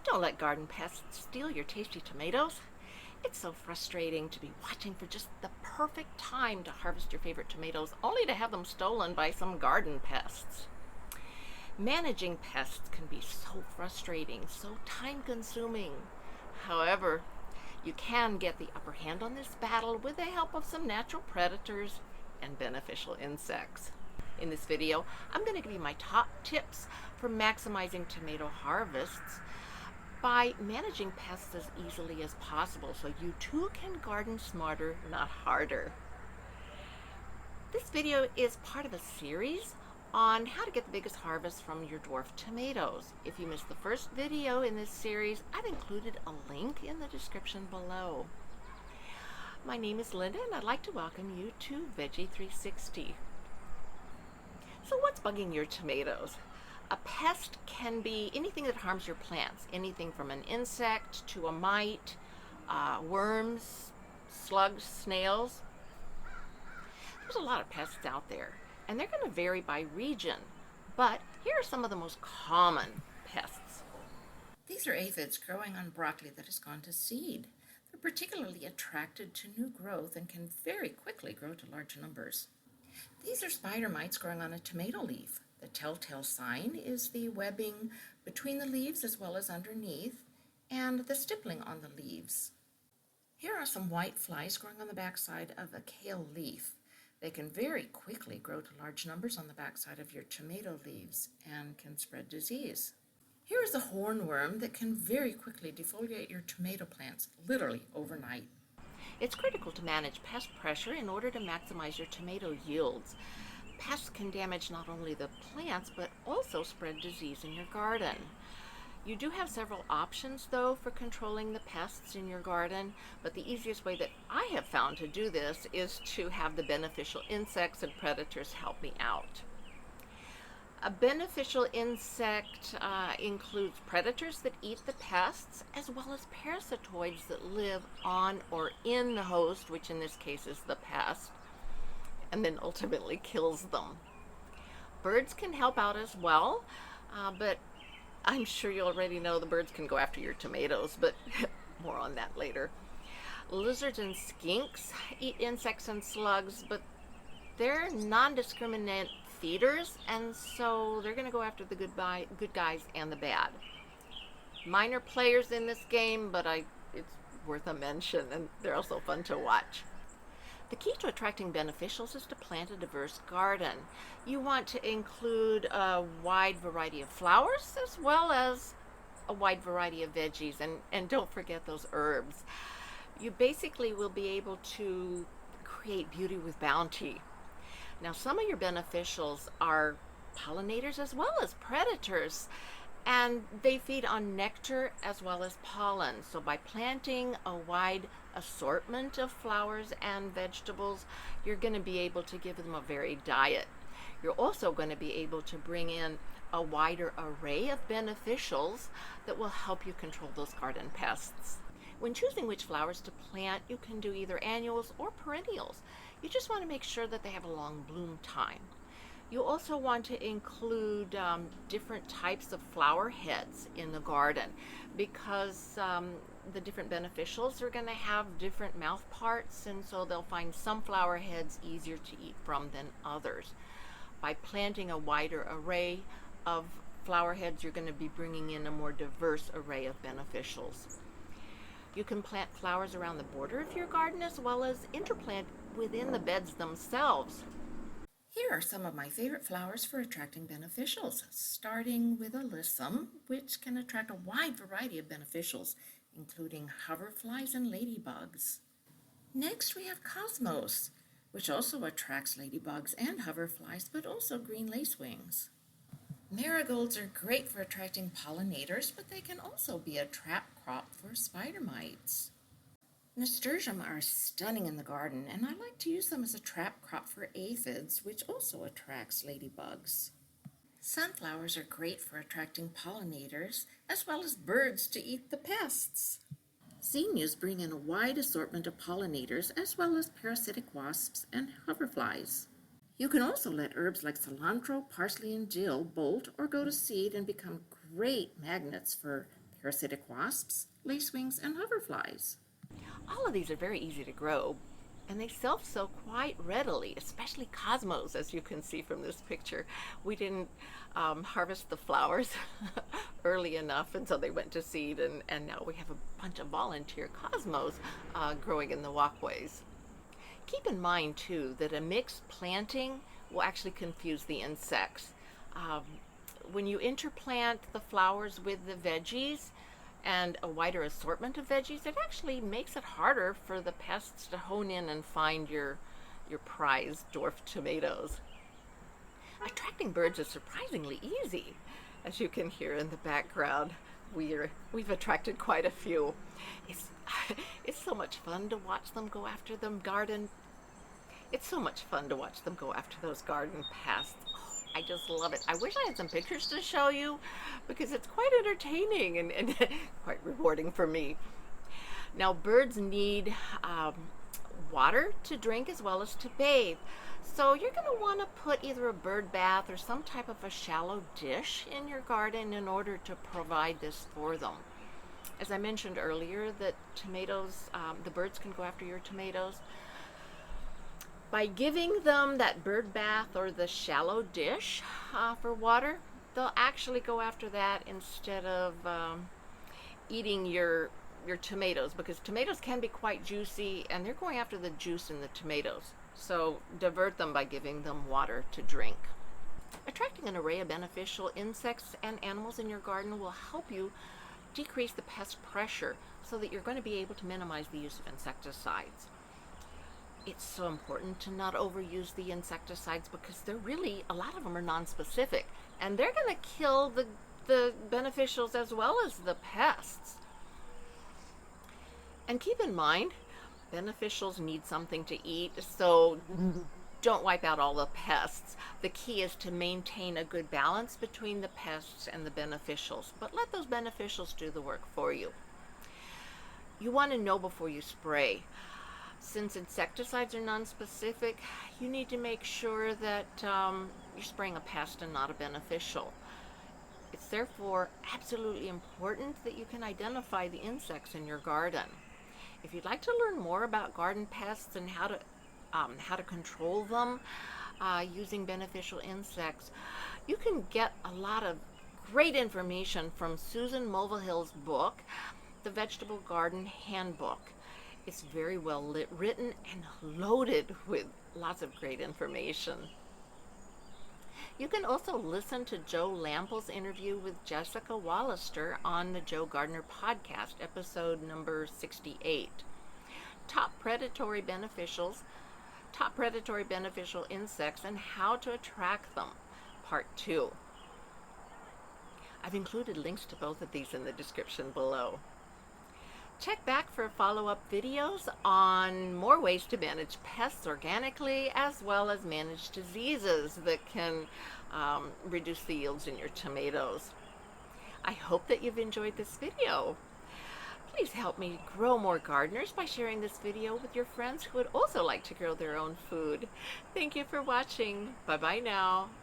Don't let garden pests steal your tasty tomatoes. It's so frustrating to be watching for just the perfect time to harvest your favorite tomatoes, only to have them stolen by some garden pests. Managing pests can be so frustrating, so time-consuming. However, you can get the upper hand on this battle with the help of some natural predators and beneficial insects. In this video, I'm going to give you my top tips for maximizing tomato harvests by managing pests as easily as possible so you too can garden smarter, not harder. This video is part of a series on how to get the biggest harvest from your dwarf tomatoes. If you missed the first video in this series, I've included a link in the description below. My name is Linda and I'd like to welcome you to Veggy 360. So what's bugging your tomatoes? A pest can be anything that harms your plants, anything from an insect to a mite, worms, slugs, snails. There's a lot of pests out there, and they're going to vary by region, but here are some of the most common pests. These are aphids growing on broccoli that has gone to seed. They're particularly attracted to new growth and can very quickly grow to large numbers. These are spider mites growing on a tomato leaf. The telltale sign is the webbing between the leaves as well as underneath, and the stippling on the leaves. Here are some white flies growing on the backside of a kale leaf. They can very quickly grow to large numbers on the backside of your tomato leaves and can spread disease. Here is a hornworm that can very quickly defoliate your tomato plants, literally overnight. It's critical to manage pest pressure in order to maximize your tomato yields. Pests can damage not only the plants, but also spread disease in your garden. You do have several options, though, for controlling the pests in your garden, but the easiest way that I have found to do this is to have the beneficial insects and predators help me out. A beneficial insect includes predators that eat the pests, as well as parasitoids that live on or in the host, which in this case is the pest, and then ultimately kills them. Birds can help out as well, but I'm sure you already know the birds can go after your tomatoes, but more on that later. Lizards and skinks eat insects and slugs, but they're non-discriminate feeders, and so they're going to go after the good guys and the bad. Minor players in this game, but it's worth a mention, and they're also fun to watch. The key to attracting beneficials is to plant a diverse garden. You want to include a wide variety of flowers as well as a wide variety of veggies, and don't forget those herbs. You basically will be able to create beauty with bounty. Now, some of your beneficials are pollinators as well as predators, and they feed on nectar as well as pollen. So by planting a wide assortment of flowers and vegetables, you're going to be able to give them a varied diet. You're also going to be able to bring in a wider array of beneficials that will help you control those garden pests. When choosing which flowers to plant, you can do either annuals or perennials. You just want to make sure that they have a long bloom time. You also want to include different types of flower heads in the garden, because the different beneficials are going to have different mouth parts, and so they'll find some flower heads easier to eat from than others. By planting a wider array of flower heads, you're going to be bringing in a more diverse array of beneficials. You can plant flowers around the border of your garden as well as interplant within the beds themselves. Here are some of my favorite flowers for attracting beneficials, starting with alyssum, which can attract a wide variety of beneficials, including hoverflies and ladybugs. Next, we have cosmos, which also attracts ladybugs and hoverflies, but also green lacewings. Marigolds are great for attracting pollinators, but they can also be a trap crop for spider mites. Nasturtium are stunning in the garden, and I like to use them as a trap crop for aphids, which also attracts ladybugs. Sunflowers are great for attracting pollinators, as well as birds to eat the pests. Zinnias bring in a wide assortment of pollinators, as well as parasitic wasps and hoverflies. You can also let herbs like cilantro, parsley, and dill bolt or go to seed and become great magnets for parasitic wasps, lacewings, and hoverflies. All of these are very easy to grow, and they self-sow quite readily, especially cosmos, as you can see from this picture. We didn't harvest the flowers early enough, and so they went to seed, and now we have a bunch of volunteer cosmos growing in the walkways. Keep in mind, too, that a mixed planting will actually confuse the insects. Um, when you interplant the flowers with the veggies, and a wider assortment of veggies, it actually makes it harder for the pests to hone in and find your prized dwarf tomatoes. Attracting birds is surprisingly easy. As you can hear in the background, we've attracted quite a few. It's it's so much fun to watch them go after them garden. It's so much fun to watch them go after those garden pests. I just love it. I wish I had some pictures to show you because it's quite entertaining and quite rewarding for me. Now, birds need water to drink as well as to bathe. So you're going to want to put either a bird bath or some type of a shallow dish in your garden in order to provide this for them. As I mentioned earlier, that tomatoes, the birds can go after your tomatoes. By giving them that bird bath or the shallow dish for water, they'll actually go after that instead of eating your tomatoes, because tomatoes can be quite juicy and they're going after the juice in the tomatoes. So divert them by giving them water to drink. Attracting an array of beneficial insects and animals in your garden will help you decrease the pest pressure so that you're going to be able to minimize the use of insecticides. It's so important to not overuse the insecticides because they're really, a lot of them are non-specific, and they're going to kill the beneficials as well as the pests. And keep in mind, beneficials need something to eat, so don't wipe out all the pests. The key is to maintain a good balance between the pests and the beneficials, but let those beneficials do the work for you. You want to know before you spray. Since insecticides are non-specific, you need to make sure that you're spraying a pest and not a beneficial. It's therefore absolutely important that you can identify the insects in your garden. If you'd like to learn more about garden pests and how to control them using beneficial insects, you can get a lot of great information from Susan Mulvihill's book, The Vegetable Garden Handbook. It's very well written and loaded with lots of great information. You can also listen to Joe Lample's interview with Jessica Wallister on the Joe Gardener podcast, episode number 68. Top predatory beneficial insects and how to attract them, part 2. I've included links to both of these in the description below. Check back for follow-up videos on more ways to manage pests organically, as well as manage diseases that can reduce the yields in your tomatoes. I hope that you've enjoyed this video. Please help me grow more gardeners by sharing this video with your friends who would also like to grow their own food. Thank you for watching. Bye-bye now.